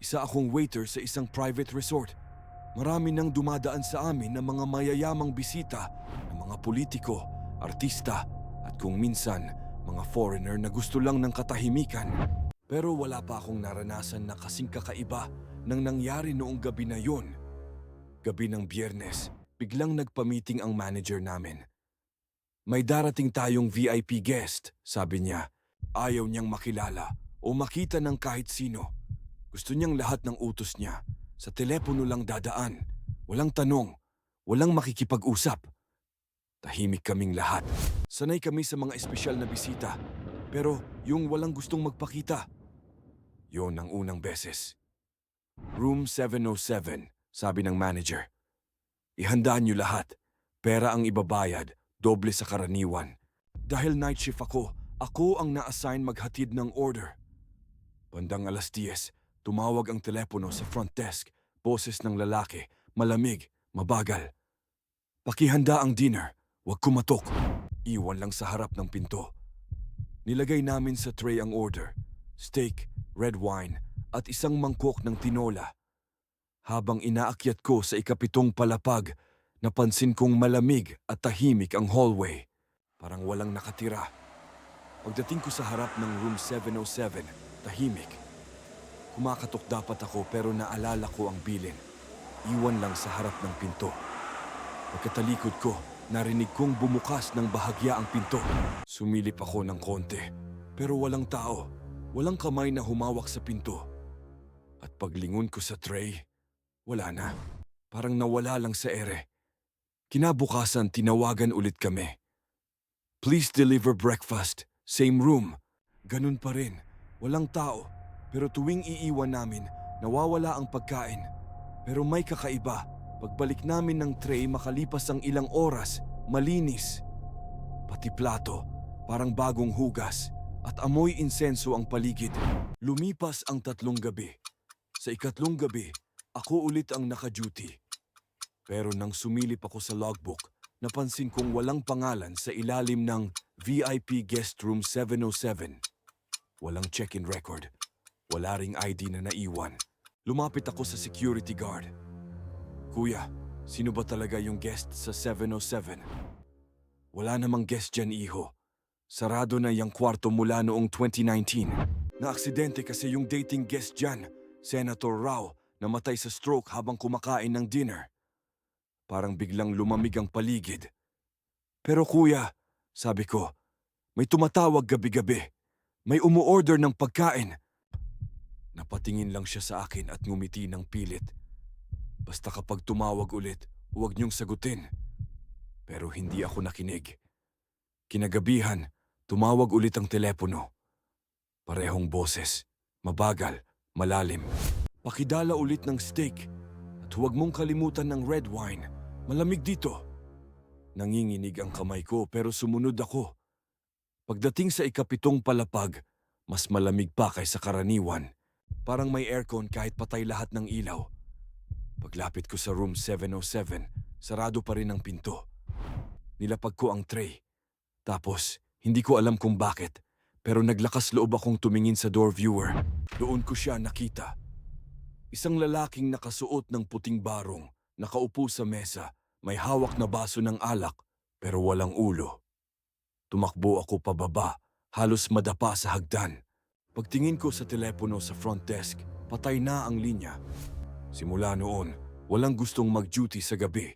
Isa akong waiter sa isang private resort. Marami nang dumadaan sa amin ng mga mayayamang bisita ng mga politiko, artista at kung minsan mga foreigner na gusto lang ng katahimikan. Pero wala pa akong naranasan na kasing kakaiba ng nangyari noong gabi na yun. Gabi ng Biyernes, biglang nagpa-meeting ang manager namin. May darating tayong VIP guest, sabi niya. Ayaw niyang makilala o makita ng kahit sino. Gusto niyang lahat ng utos niya sa telepono lang dadaan. Walang tanong, walang makikipag-usap. Tahimik kaming lahat. Sanay kami sa mga espesyal na bisita, pero yung walang gustong magpakita. Yon ang unang beses. Room 707, sabi ng manager. Ihandaan niyo lahat. Pera ang ibabayad, doble sa karaniwan. Dahil night shift ako ang na-assign maghatid ng order. Bandang 10:00, tumawag ang telepono sa front desk. Boses ng lalaki, malamig, mabagal. Pakihanda ang dinner, wag kumatok. Iwan lang sa harap ng pinto. Nilagay namin sa tray ang order. Steak, red wine, at isang mangkok ng tinola. Habang inaakyat ko sa ikapitong palapag, napansin kong malamig at tahimik ang hallway. Parang walang nakatira. Pagdating ko sa harap ng room 707, tahimik. Kumakatok dapat ako pero naalala ko ang bilin. Iwan lang sa harap ng pinto. Pagkatalikod ko, narinig kong bumukas ng bahagya ang pinto. Sumilip ako ng konti, pero walang tao. Walang kamay na humawak sa pinto. At paglingon ko sa tray, wala na. Parang nawala lang sa ere. Kinabukasan, tinawagan ulit kami. Please deliver breakfast. Same room. Ganun pa rin. Walang tao. Pero tuwing iiwan namin, nawawala ang pagkain. Pero may kakaiba. Pagbalik namin ng tray makalipas ang ilang oras, malinis. Pati plato, parang bagong hugas. At amoy insenso ang paligid. Lumipas ang 3 gabi. Sa ikatlong gabi, ako ulit ang naka-duty. Pero nang sumilip ako sa logbook, napansin kong walang pangalan sa ilalim ng VIP Guest Room 707. Walang check-in record. Wala ring ID na naiwan. Lumapit ako sa security guard. Kuya, sino ba talaga yung guest sa 707? Wala namang guest dyan, iho. Sarado na yung kwarto mula noong 2019. Naaksidente kasi yung dating guest dyan, Senator Rao, namatay sa stroke habang kumakain ng dinner. Parang biglang lumamig ang paligid. Pero kuya, sabi ko, may tumatawag gabi-gabi. May umuorder ng pagkain. Napatingin lang siya sa akin at ngumiti ng pilit. Basta kapag tumawag ulit, huwag niyong sagutin. Pero hindi ako nakinig. Kinagabihan, tumawag ulit ang telepono. Parehong boses, mabagal, malalim. Pakidala ulit ng steak at huwag mong kalimutan ng red wine. Malamig dito. Nanginginig ang kamay ko pero sumunod ako. Pagdating sa ikapitong palapag, mas malamig pa kaysa karaniwan. Parang may aircon kahit patay lahat ng ilaw. Paglapit ko sa room 707, sarado pa rin ang pinto. Nilapag ko ang tray. Tapos, hindi ko alam kung bakit, pero naglakas loob akong tumingin sa door viewer. Doon ko siya nakita. Isang lalaking nakasuot ng puting barong, nakaupo sa mesa, may hawak na baso ng alak, pero walang ulo. Tumakbo ako pababa, halos madapa sa hagdan. Pagtingin ko sa telepono sa front desk, patay na ang linya. Simula noon, walang gustong mag-duty sa gabi.